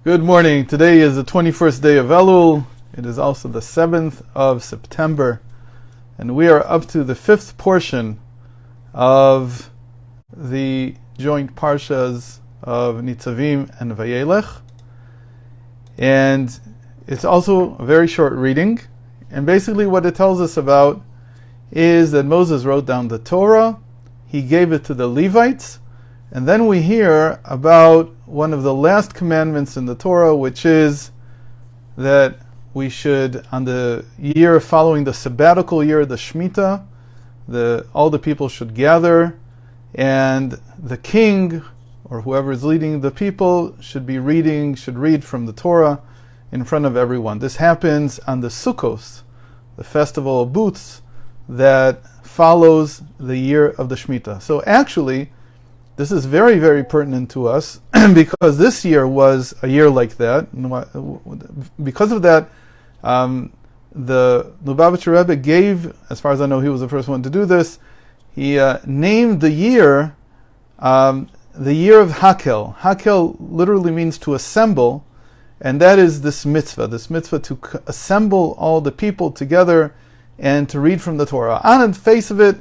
Good morning. Today is the 21st day of Elul. It is also the 7th of September. And we are up to the fifth portion of the joint parshas of Nitzavim and Vayelech. And it's also a very short reading. And basically what it tells us about is that Moses wrote down the Torah. He gave it to the Levites. And then we hear about one of the last commandments in the Torah, which is that we should, on the year following the sabbatical year, the Shemitah, all the people should gather, and the king, or whoever is leading the people, should read from the Torah in front of everyone. This happens on the Sukkos, the festival of booths, that follows the year of the Shemitah. So actually, this is very, very pertinent to us because this year was a year like that. Because of that, the Lubavitcher Rebbe gave, as far as I know, he was the first one to do this. He named the year of Hakel. Hakel literally means to assemble, and that is this mitzvah to assemble all the people together and to read from the Torah. On the face of it,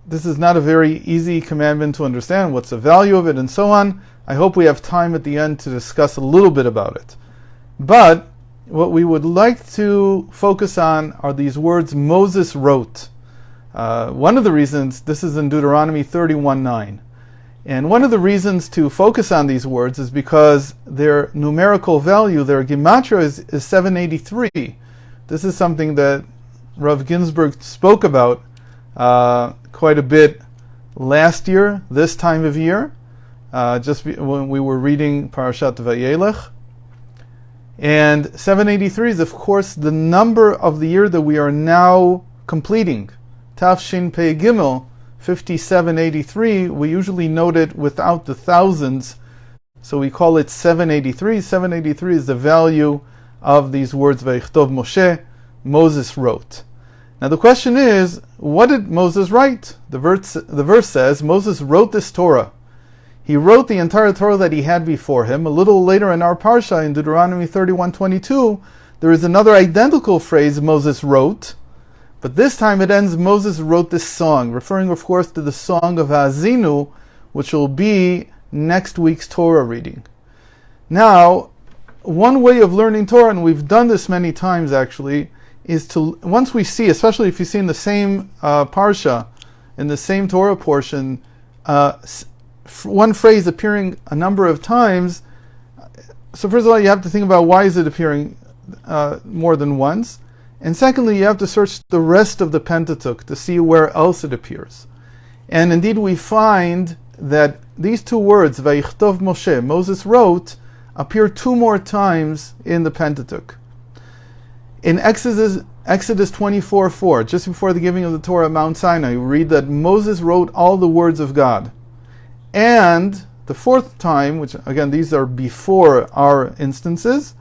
this is not a very easy commandment to understand. What's the value of it and so on. I hope we have time at the end to discuss a little bit about it. But what we would like to focus on are these words Moses wrote. One of the reasons, this is in Deuteronomy 31:9. And one of the reasons to focus on these words is because their numerical value, their gematria is 783. This is something that Rav Ginsburg spoke about quite a bit last year, this time of year, when we were reading Parashat Vayelech. And 783 is, of course, the number of the year that we are now completing. Tafshin Pei Gimel, 5783. We usually note it without the thousands, so we call it 783. 783 is the value of these words, Vayichtov Moshe, Moses wrote. Now the question is, what did Moses write? The verse says, Moses wrote this Torah. He wrote the entire Torah that he had before him. A little later in our parsha, in Deuteronomy 31:22, there is another identical phrase, Moses wrote, but this time it ends, Moses wrote this song, referring of course to the song of Ha'azinu, which will be next week's Torah reading. Now, one way of learning Torah, and we've done this many times actually, is to, once we see, especially if you see in the same parsha, in the same Torah portion, one phrase appearing a number of times. So first of all, you have to think about why is it appearing more than once, and secondly, you have to search the rest of the Pentateuch to see where else it appears. And indeed, we find that these two words, Vayichtov Moshe, Moses wrote, appear two more times in the Pentateuch. In Exodus 24:4, just before the giving of the Torah at Mount Sinai, we read that Moses wrote all the words of God. And the fourth time, which again, these are before our instances,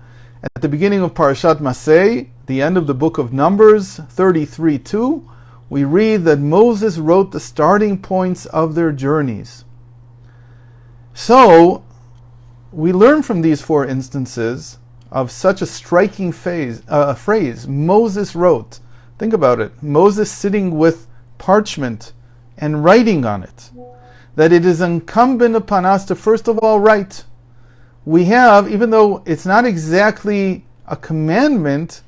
at the beginning of Parashat Masei, the end of the book of Numbers, 33:2, we read that Moses wrote the starting points of their journeys. So, we learn from these four instances of such a striking phrase, Moses wrote. Think about it. Moses sitting with parchment and writing on it. That it is incumbent upon us to first of all write. We have, even though it's not exactly a commandment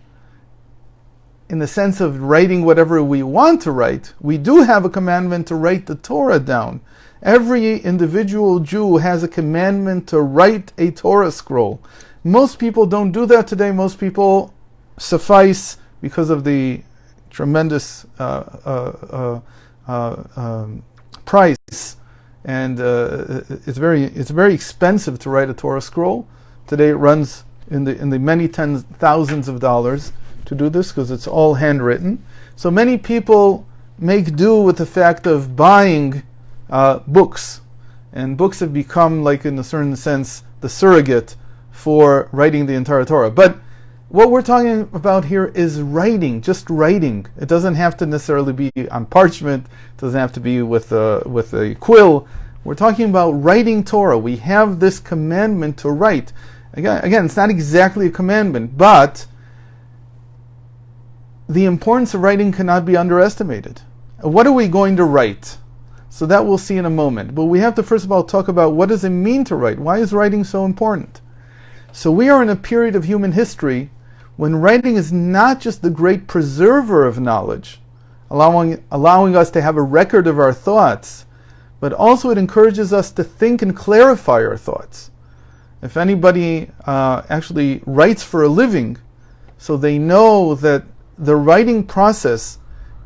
in the sense of writing whatever we want to write, we do have a commandment to write the Torah down. Every individual Jew has a commandment to write a Torah scroll. Most people don't do that today. Most people suffice, because of the tremendous price, and it's very expensive to write a Torah scroll. Today it runs in the many tens thousands of dollars to do this because it's all handwritten. So many people make do with the fact of buying books, and books have become, like in a certain sense, the surrogate for writing the entire Torah. But what we're talking about here is writing, just writing. It doesn't have to necessarily be on parchment. It doesn't have to be with a quill. We're talking about writing Torah. We have this commandment to write. Again, it's not exactly a commandment, but the importance of writing cannot be underestimated. What are we going to write? So that we'll see in a moment. But we have to first of all talk about what does it mean to write? Why is writing so important? So we are in a period of human history when writing is not just the great preserver of knowledge, allowing us to have a record of our thoughts, but also it encourages us to think and clarify our thoughts. If anybody actually writes for a living, so they know that the writing process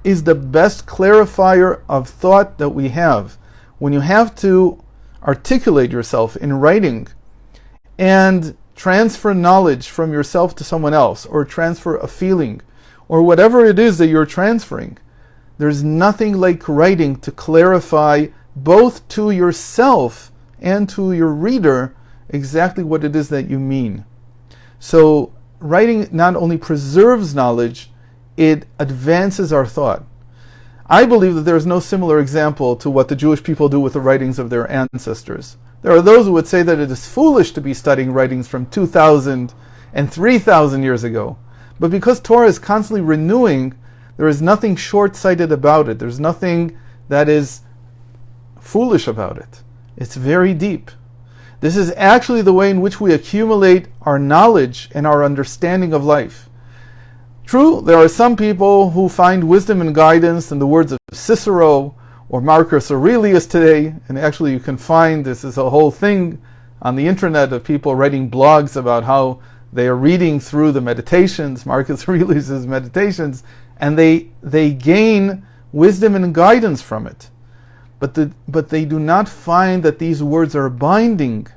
is the best clarifier of thought that we have. When you have to articulate yourself in writing and transfer knowledge from yourself to someone else, or transfer a feeling, or whatever it is that you're transferring, there's nothing like writing to clarify both to yourself and to your reader exactly what it is that you mean. So writing not only preserves knowledge, it advances our thought. I believe that there is no similar example to what the Jewish people do with the writings of their ancestors. There are those who would say that it is foolish to be studying writings from 2,000 and 3,000 years ago. But because Torah is constantly renewing, there is nothing short-sighted about it. There's nothing that is foolish about it. It's very deep. This is actually the way in which we accumulate our knowledge and our understanding of life. True, there are some people who find wisdom and guidance in the words of Cicero or Marcus Aurelius today, and actually you can find this is a whole thing on the internet of people writing blogs about how they are reading through the meditations, Marcus Aurelius's meditations, and they gain wisdom and guidance from it. But they do not find that these words are binding.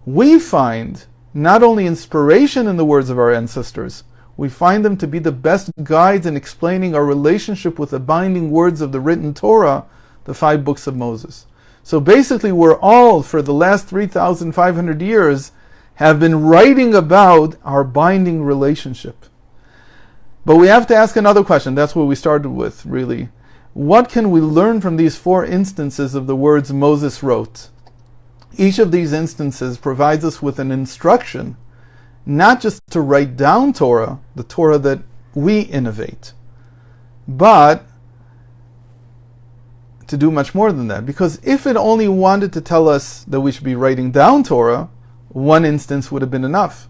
We find not only inspiration in the words of our ancestors, we find them to be the best guides in explaining our relationship with the binding words of the written Torah, the 5 books of Moses. So basically we're all, for the last 3,500 years, have been writing about our binding relationship. But we have to ask another question. That's what we started with, really. What can we learn from these 4 instances of the words Moses wrote? Each of these instances provides us with an instruction, not just to write down Torah, the Torah that we innovate, but to do much more than that. Because if it only wanted to tell us that we should be writing down Torah, 1 instance would have been enough.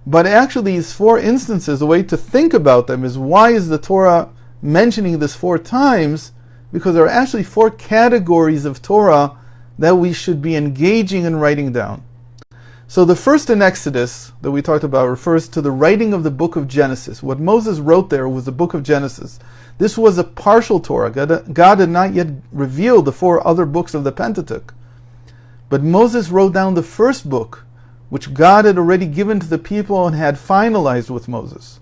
But actually these 4 instances, the way to think about them is, why is the Torah mentioning this 4 times? Because there are actually 4 categories of Torah that we should be engaging in writing down. So the first in Exodus that we talked about refers to the writing of the book of Genesis. What Moses wrote there was the book of Genesis. This was a partial Torah. God had not yet revealed the 4 other books of the Pentateuch. But Moses wrote down the first book, which God had already given to the people and had finalized with Moses.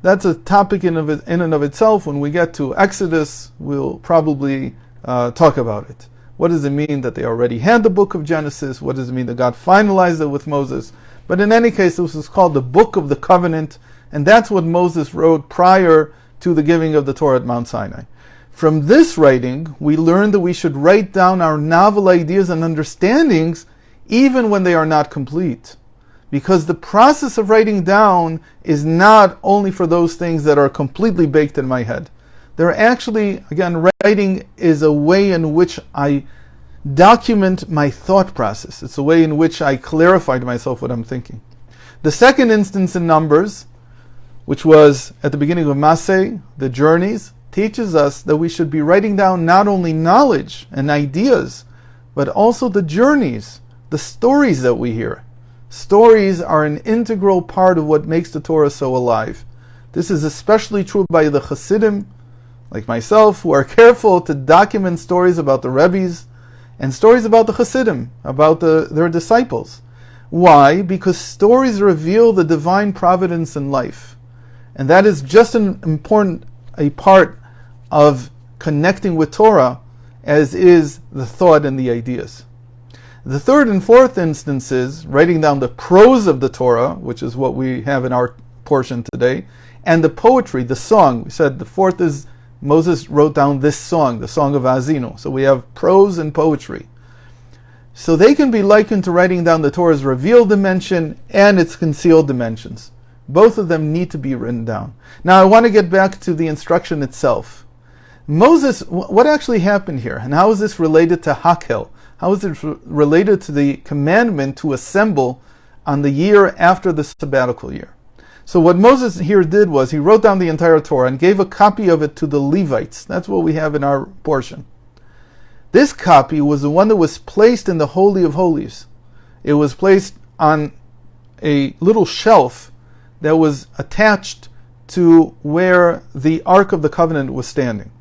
That's a topic in and of itself. When we get to Exodus, we'll probably talk about it. What does it mean that they already had the book of Genesis? What does it mean that God finalized it with Moses? But in any case, this is called the Book of the Covenant, and that's what Moses wrote prior to the giving of the Torah at Mount Sinai. From this writing, we learn that we should write down our novel ideas and understandings even when they are not complete. Because the process of writing down is not only for those things that are completely baked in my head. There are actually, again, writing is a way in which I document my thought process. It's a way in which I clarify to myself what I'm thinking. The second instance in Numbers, which was at the beginning of Maseh, the journeys, teaches us that we should be writing down not only knowledge and ideas, but also the journeys, the stories that we hear. Stories are an integral part of what makes the Torah so alive. This is especially true by the Hasidim, like myself, who are careful to document stories about the Rebbes and stories about the Hasidim, about their disciples. Why? Because stories reveal the divine providence in life. And that is just an important a part of connecting with Torah, as is the thought and the ideas. The third and fourth instances, writing down the prose of the Torah, which is what we have in our portion today, and the poetry, the song. We said the fourth is Moses wrote down this song, the Song of Azinu. So we have prose and poetry. So they can be likened to writing down the Torah's revealed dimension and its concealed dimensions. Both of them need to be written down. Now I want to get back to the instruction itself. Moses, what actually happened here? And how is this related to Hakel? How is it related to the commandment to assemble on the year after the sabbatical year? So what Moses here did was he wrote down the entire Torah and gave a copy of it to the Levites. That's what we have in our portion. This copy was the one that was placed in the Holy of Holies. It was placed on a little shelf that was attached to where the Ark of the Covenant was standing.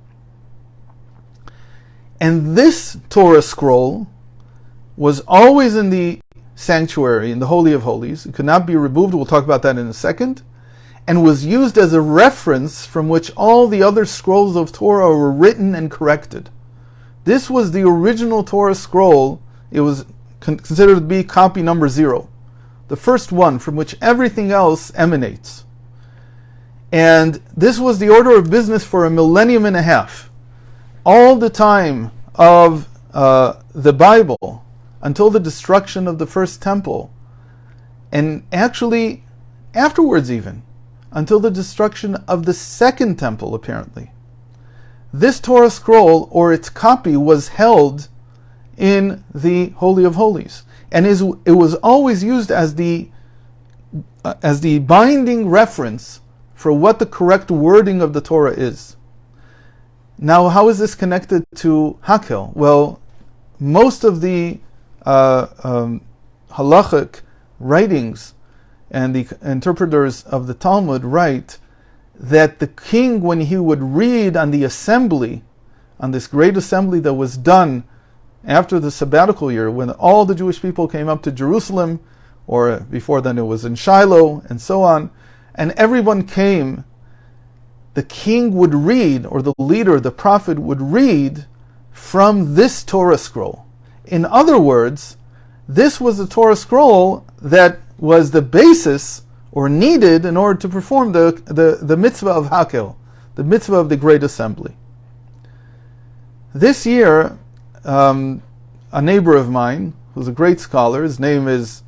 And this Torah scroll was always in the sanctuary, in the Holy of Holies. It could not be removed. We'll talk about that in a second. And was used as a reference from which all the other scrolls of Torah were written and corrected. This was the original Torah scroll. It was considered to be copy number 0. The first one from which everything else emanates. And this was the order of business for 1.5 millennium. All the time of the Bible until the destruction of the first temple, and actually afterwards even, until the destruction of the second temple apparently. This Torah scroll, or its copy, was held in the Holy of Holies, and it was always used as the binding reference for what the correct wording of the Torah is. Now, how is this connected to Hakel? Well, most of the halachic writings and the interpreters of the Talmud write that the king, when he would read on the assembly, on this great assembly that was done after the sabbatical year, when all the Jewish people came up to Jerusalem, or before then it was in Shiloh, and so on, and everyone came, the king would read, or the leader, the prophet, would read from this Torah scroll. In other words, this was the Torah scroll that was the basis or needed in order to perform the mitzvah of Hakel, the mitzvah of the Great Assembly. This year, a neighbor of mine, who's a great scholar, his name is,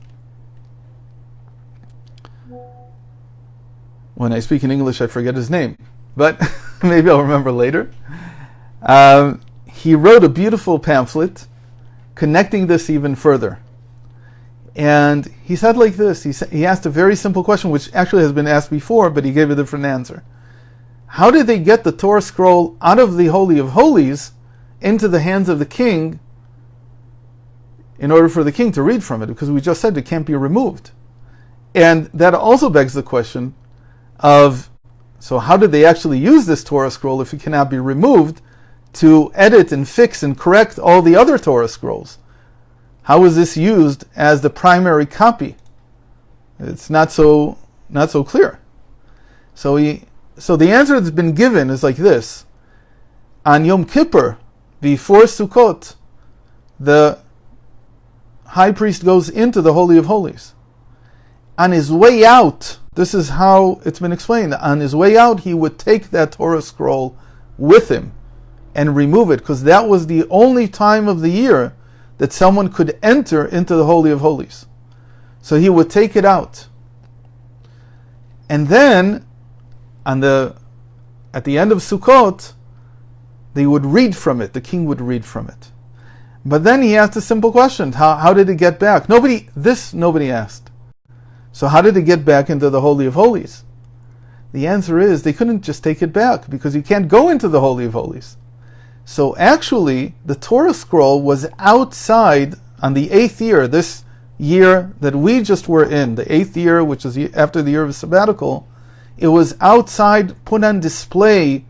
when I speak in English I forget his name, but maybe I'll remember later. He wrote a beautiful pamphlet connecting this even further. And he said like this, he asked a very simple question, which actually has been asked before, but he gave a different answer. How did they get the Torah scroll out of the Holy of Holies into the hands of the king in order for the king to read from it? Because we just said it can't be removed. And that also begs the question of, so how did they actually use this Torah scroll if it cannot be removed to edit and fix and correct all the other Torah scrolls? How was this used as the primary copy? It's not so clear. So the answer that's been given is like this. On Yom Kippur, before Sukkot, the high priest goes into the Holy of Holies. On his way out, this is how it's been explained. On his way out, he would take that Torah scroll with him and remove it, because that was the only time of the year that someone could enter into the Holy of Holies. So he would take it out. And then, at the end of Sukkot, they would read from it. The king would read from it. But then he asked a simple question. How did it get back? Nobody asked. So how did it get back into the Holy of Holies? The answer is they couldn't just take it back, because you can't go into the Holy of Holies. So actually, the Torah scroll was outside on the 8th year, this year that we just were in, the 8th year, which is after the year of sabbatical. It was outside, put on display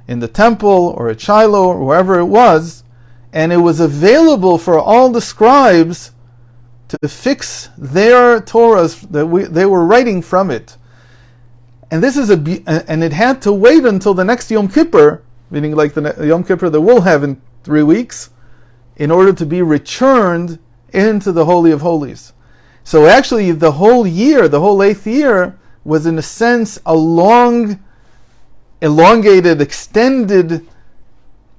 in the temple or at Shiloh or wherever it was, and it was available for all the scribes to fix their Torahs that they were writing from it. And this is and it had to wait until the next Yom Kippur, meaning like the Yom Kippur that we'll have in 3 weeks, in order to be returned into the Holy of Holies. So actually the whole year, the whole 8th year, was in a sense a long, elongated, extended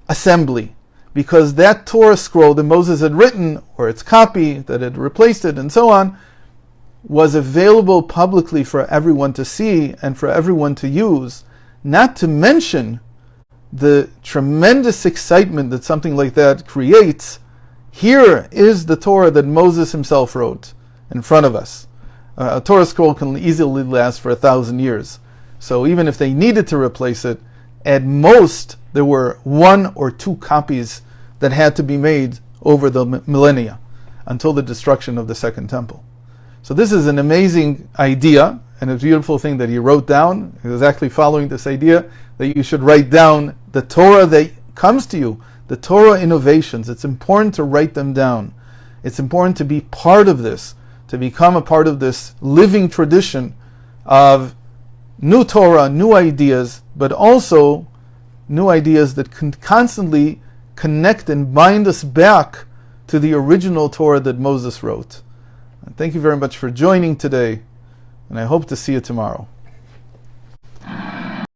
assembly, because that Torah scroll that Moses had written, or its copy that had replaced it, and so on, was available publicly for everyone to see and for everyone to use, not to mention the tremendous excitement that something like that creates. Here is the Torah that Moses himself wrote in front of us. A Torah scroll can easily last for 1,000 years. So even if they needed to replace it, at most there were 1 or 2 copies that had to be made over the millennia until the destruction of the Second Temple. So this is an amazing idea and a beautiful thing that he wrote down, exactly following this idea that you should write down the Torah that comes to you, the Torah innovations. It's important to write them down. It's important to be part of this, to become a part of this living tradition of new Torah, new ideas, but also new ideas that can constantly connect and bind us back to the original Torah that Moses wrote. And thank you very much for joining today, and I hope to see you tomorrow.